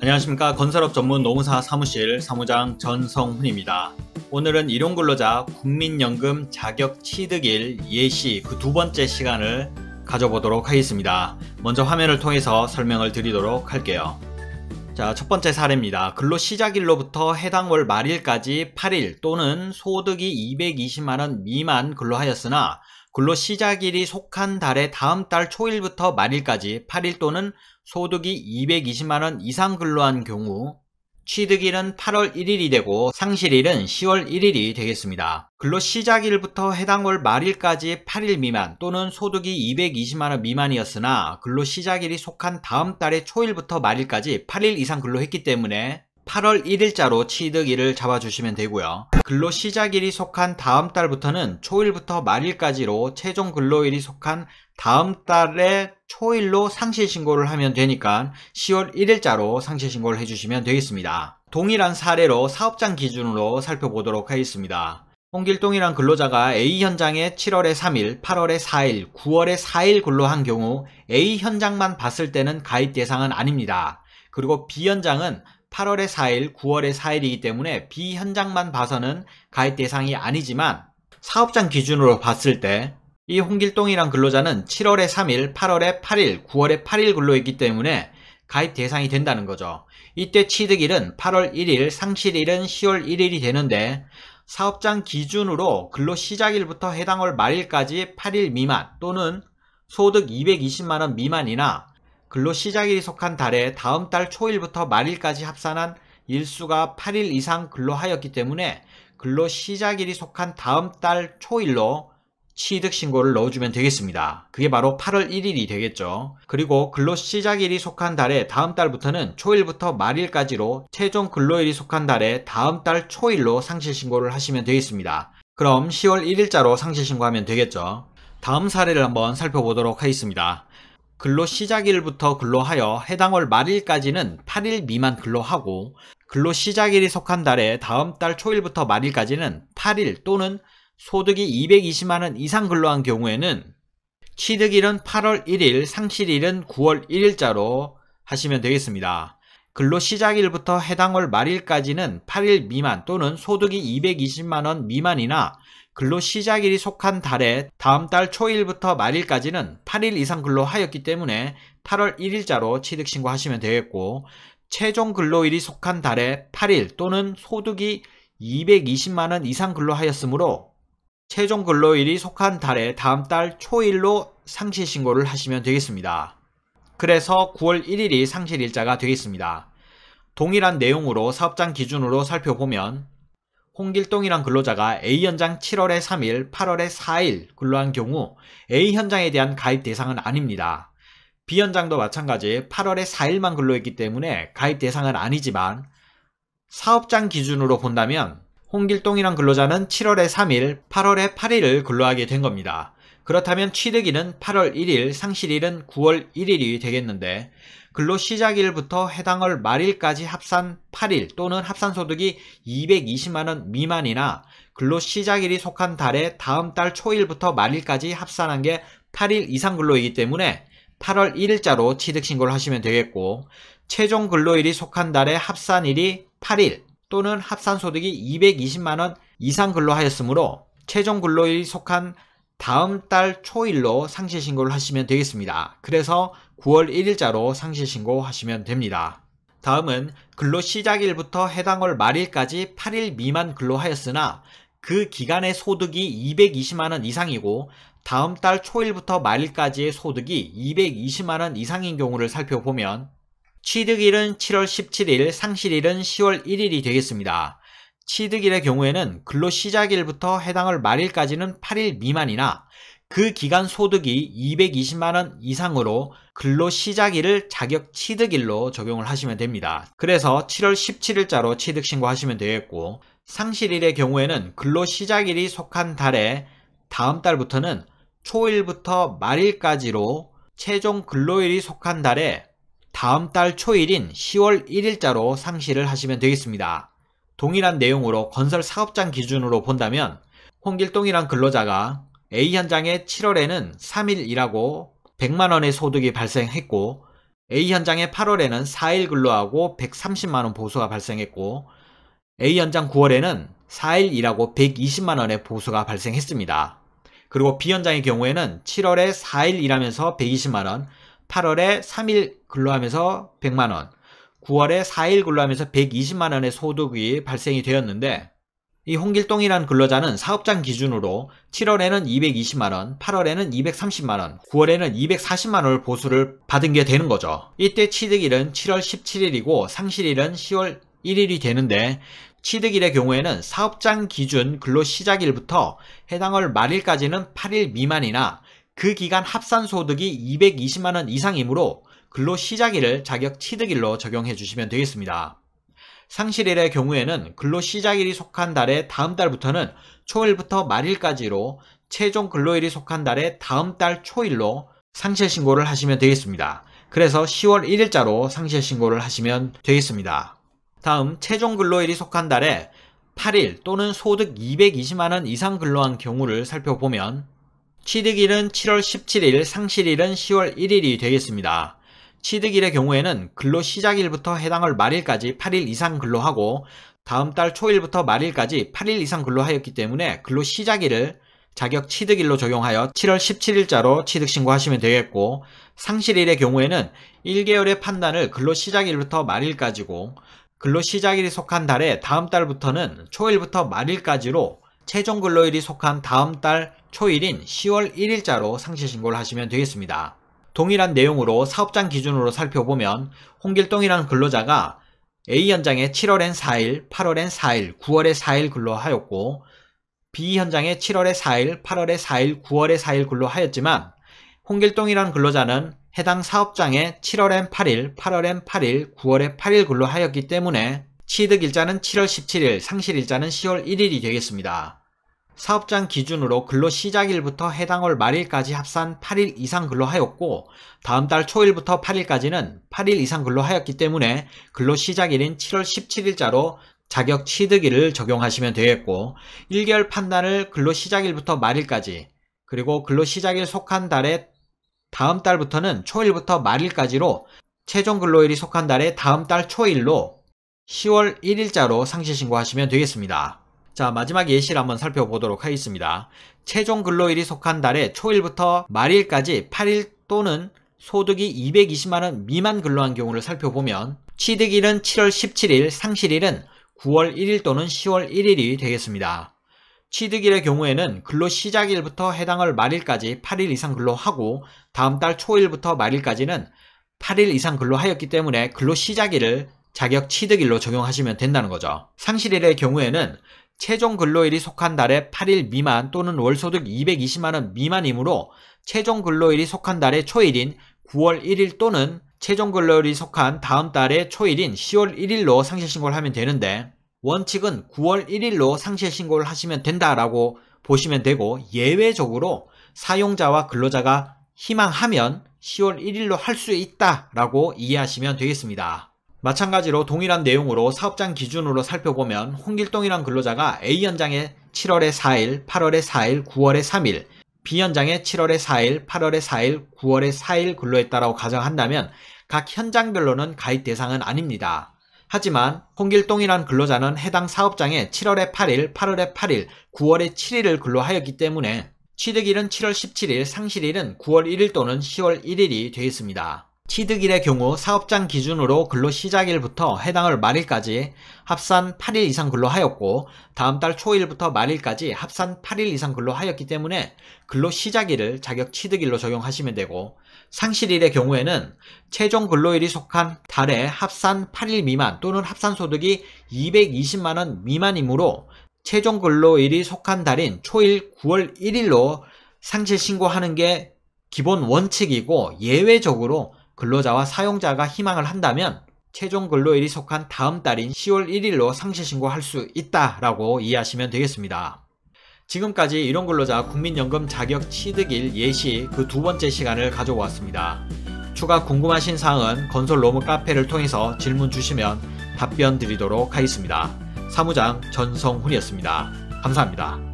안녕하십니까. 건설업 전문 노무사 사무실 사무장 전성훈입니다. 오늘은 일용근로자 국민연금 자격취득일 예시 그 두 번째 시간을 가져보도록 하겠습니다. 먼저 화면을 통해서 설명을 드리도록 할게요. 자, 첫 번째 사례입니다. 근로시작일로부터 해당 월 말일까지 8일 또는 소득이 220만원 미만 근로하였으나 근로시작일이 속한 달의 다음 달 초일부터 말일까지 8일 또는 소득이 220만원 이상 근로한 경우 취득일은 8월 1일이 되고 상실일은 10월 1일이 되겠습니다. 근로시작일부터 해당 월 말일까지 8일 미만 또는 소득이 220만원 미만이었으나 근로시작일이 속한 다음 달의 초일부터 말일까지 8일 이상 근로했기 때문에 8월 1일자로 취득일을 잡아주시면 되고요. 근로시작일이 속한 다음 달부터는 초일부터 말일까지로 최종 근로일이 속한 다음 달의 초일로 상실신고를 하면 되니까 10월 1일자로 상실신고를 해주시면 되겠습니다. 동일한 사례로 사업장 기준으로 살펴보도록 하겠습니다. 홍길동이란 근로자가 A 현장에 7월에 3일, 8월에 4일, 9월에 4일 근로한 경우 A 현장만 봤을 때는 가입 대상은 아닙니다. 그리고 B 현장은 8월에 4일, 9월에 4일이기 때문에 B 현장만 봐서는 가입 대상이 아니지만 사업장 기준으로 봤을 때 이 홍길동이란 근로자는 7월에 3일, 8월에 8일, 9월에 8일 근로했기 때문에 가입 대상이 된다는 거죠. 이때 취득일은 8월 1일, 상실일은 10월 1일이 되는데 사업장 기준으로 근로시작일부터 해당 월 말일까지 8일 미만 또는 소득 220만원 미만이나 근로시작일이 속한 달에 다음 달 초일부터 말일까지 합산한 일수가 8일 이상 근로하였기 때문에 근로시작일이 속한 다음 달 초일로 취득신고를 넣어주면 되겠습니다. 그게 바로 8월 1일이 되겠죠. 그리고 근로시작일이 속한 달에 다음 달부터는 초일부터 말일까지로 최종 근로일이 속한 달에 다음 달 초일로 상실신고를 하시면 되겠습니다. 그럼 10월 1일자로 상실신고하면 되겠죠. 다음 사례를 한번 살펴보도록 하겠습니다. 근로시작일부터 근로하여 해당 월 말일까지는 8일 미만 근로하고 근로시작일이 속한 달에 다음 달 초일부터 말일까지는 8일 또는 소득이 220만원 이상 근로한 경우에는 취득일은 8월 1일, 상실일은 9월 1일자로 하시면 되겠습니다. 근로시작일부터 해당 월 말일까지는 8일 미만 또는 소득이 220만원 미만이나 근로시작일이 속한 달에 다음 달 초일부터 말일까지는 8일 이상 근로하였기 때문에 8월 1일자로 취득신고하시면 되겠고 최종 근로일이 속한 달에 8일 또는 소득이 220만원 이상 근로하였으므로 최종 근로일이 속한 달에 다음 달 초일로 상실신고를 하시면 되겠습니다. 그래서 9월 1일이 상실일자가 되겠습니다. 동일한 내용으로 사업장 기준으로 살펴보면 홍길동이란 근로자가 A 현장 7월에 3일, 8월에 4일 근로한 경우 A 현장에 대한 가입 대상은 아닙니다. B 현장도 마찬가지 8월에 4일만 근로했기 때문에 가입 대상은 아니지만 사업장 기준으로 본다면 홍길동이란 근로자는 7월에 3일, 8월에 8일을 근로하게 된 겁니다. 그렇다면 취득일은 8월 1일, 상실일은 9월 1일이 되겠는데 근로시작일부터 해당 월 말일까지 합산 8일 또는 합산소득이 220만원 미만이나 근로시작일이 속한 달에 다음 달 초일부터 말일까지 합산한 게 8일 이상 근로이기 때문에 8월 1일자로 취득신고를 하시면 되겠고 최종 근로일이 속한 달에 합산일이 8일 또는 합산소득이 220만원 이상 근로하였으므로 최종 근로일이 속한 다음 달 초일로 상실신고를 하시면 되겠습니다. 그래서 9월 1일자로 상실신고 하시면 됩니다. 다음은 근로시작일부터 해당 월 말일까지 8일 미만 근로하였으나 그 기간의 소득이 220만원 이상이고 다음 달 초일부터 말일까지의 소득이 220만원 이상인 경우를 살펴보면 취득일은 7월 17일, 상실일은 10월 1일이 되겠습니다. 취득일의 경우에는 근로시작일부터 해당 월 말일까지는 8일 미만이나 그 기간 소득이 220만원 이상으로 근로시작일을 자격취득일로 적용을 하시면 됩니다. 그래서 7월 17일자로 취득신고하시면 되겠고 상실일의 경우에는 근로시작일이 속한 달에 다음 달부터는 초일부터 말일까지로 최종 근로일이 속한 달에 다음 달 초일인 10월 1일자로 상실을 하시면 되겠습니다. 동일한 내용으로 건설 사업장 기준으로 본다면 홍길동이란 근로자가 A 현장에 7월에는 3일 일하고 100만원의 소득이 발생했고 A 현장의 8월에는 4일 근로하고 130만원 보수가 발생했고 A 현장 9월에는 4일 일하고 120만원의 보수가 발생했습니다. 그리고 B 현장의 경우에는 7월에 4일 일하면서 120만원, 8월에 3일 근로하면서 100만원, 9월에 4일 근로하면서 120만원의 소득이 발생이 되었는데 이 홍길동이라는 근로자는 사업장 기준으로 7월에는 220만원, 8월에는 230만원, 9월에는 240만원을 보수를 받은 게 되는 거죠. 이때 취득일은 7월 17일이고 상실일은 10월 1일이 되는데 취득일의 경우에는 사업장 기준 근로시작일부터 해당월 말일까지는 8일 미만이나 그 기간 합산소득이 220만원 이상이므로 근로시작일을 자격 취득일로 적용해 주시면 되겠습니다. 상실일의 경우에는 근로시작일이 속한 달의 다음 달부터는 초일부터 말일까지로 최종 근로일이 속한 달의 다음 달 초일로 상실신고를 하시면 되겠습니다. 그래서 10월 1일자로 상실신고를 하시면 되겠습니다. 다음 최종 근로일이 속한 달에 8일 또는 소득 220만원 이상 근로한 경우를 살펴보면 취득일은 7월 17일, 상실일은 10월 1일이 되겠습니다. 취득일의 경우에는 근로시작일부터 해당월 말일까지 8일 이상 근로하고 다음 달 초일부터 말일까지 8일 이상 근로하였기 때문에 근로시작일을 자격 취득일로 적용하여 7월 17일자로 취득신고하시면 되겠고 상실일의 경우에는 1개월의 판단을 근로시작일부터 말일까지고 근로시작일이 속한 달에 다음 달부터는 초일부터 말일까지로 최종 근로일이 속한 다음 달 초일인 10월 1일자로 상실신고를 하시면 되겠습니다. 동일한 내용으로 사업장 기준으로 살펴보면 홍길동이라는 근로자가 A 현장에 7월엔 4일, 8월엔 4일, 9월에 4일 근로하였고 B 현장에 7월에 4일, 8월에 4일, 9월에 4일 근로하였지만 홍길동이라는 근로자는 해당 사업장에 7월엔 8일, 8월엔 8일, 9월에 8일 근로하였기 때문에 취득일자는 7월 17일, 상실일자는 10월 1일이 되겠습니다. 사업장 기준으로 근로시작일부터 해당월 말일까지 합산 8일 이상 근로하였고 다음 달 초일부터 8일까지는 8일 이상 근로하였기 때문에 근로시작일인 7월 17일자로 자격 취득일을 적용하시면 되겠고 1개월 판단을 근로시작일부터 말일까지 그리고 근로시작일 속한 달의 다음 달부터는 초일부터 말일까지로 최종 근로일이 속한 달의 다음 달 초일로 10월 1일자로 상실신고하시면 되겠습니다. 자, 마지막 예시를 한번 살펴보도록 하겠습니다. 최종 근로일이 속한 달의 초일부터 말일까지 8일 또는 소득이 220만원 미만 근로한 경우를 살펴보면 취득일은 7월 17일, 상실일은 9월 1일 또는 10월 1일이 되겠습니다. 취득일의 경우에는 근로시작일부터 해당월 말일까지 8일 이상 근로하고 다음 달 초일부터 말일까지는 8일 이상 근로하였기 때문에 근로시작일을 자격 취득일로 적용하시면 된다는 거죠. 상실일의 경우에는 최종 근로일이 속한 달에 8일 미만 또는 월소득 220만원 미만이므로 최종 근로일이 속한 달의 초일인 9월 1일 또는 최종 근로일이 속한 다음 달의 초일인 10월 1일로 상실신고를 하면 되는데 원칙은 9월 1일로 상실신고를 하시면 된다라고 보시면 되고 예외적으로 사용자와 근로자가 희망하면 10월 1일로 할 수 있다라고 이해하시면 되겠습니다. 마찬가지로 동일한 내용으로 사업장 기준으로 살펴보면 홍길동이란 근로자가 A 현장에 7월에 4일, 8월에 4일, 9월에 3일, B 현장에 7월에 4일, 8월에 4일, 9월에 4일 근로했다라고 가정한다면 각 현장별로는 가입 대상은 아닙니다. 하지만 홍길동이란 근로자는 해당 사업장에 7월에 8일, 8월에 8일, 9월에 7일을 근로하였기 때문에 취득일은 7월 17일, 상실일은 9월 1일 또는 10월 1일이 되겠습니다. 취득일의 경우 사업장 기준으로 근로시작일부터 해당월 말일까지 합산 8일 이상 근로하였고 다음 달 초일부터 말일까지 합산 8일 이상 근로하였기 때문에 근로시작일을 자격 취득일로 적용하시면 되고 상실일의 경우에는 최종 근로일이 속한 달에 합산 8일 미만 또는 합산소득이 220만원 미만이므로 최종 근로일이 속한 달인 초일 9월 1일로 상실신고하는 게 기본 원칙이고 예외적으로 근로자와 사용자가 희망을 한다면 최종 근로일이 속한 다음 달인 10월 1일로 상실신고할 수 있다라고 이해하시면 되겠습니다. 지금까지 일용근로자 국민연금 자격 취득일 예시 그 두 번째 시간을 가져보았습니다. 추가 궁금하신 사항은 건설로무 카페를 통해서 질문 주시면 답변 드리도록 하겠습니다. 사무장 전성훈이었습니다. 감사합니다.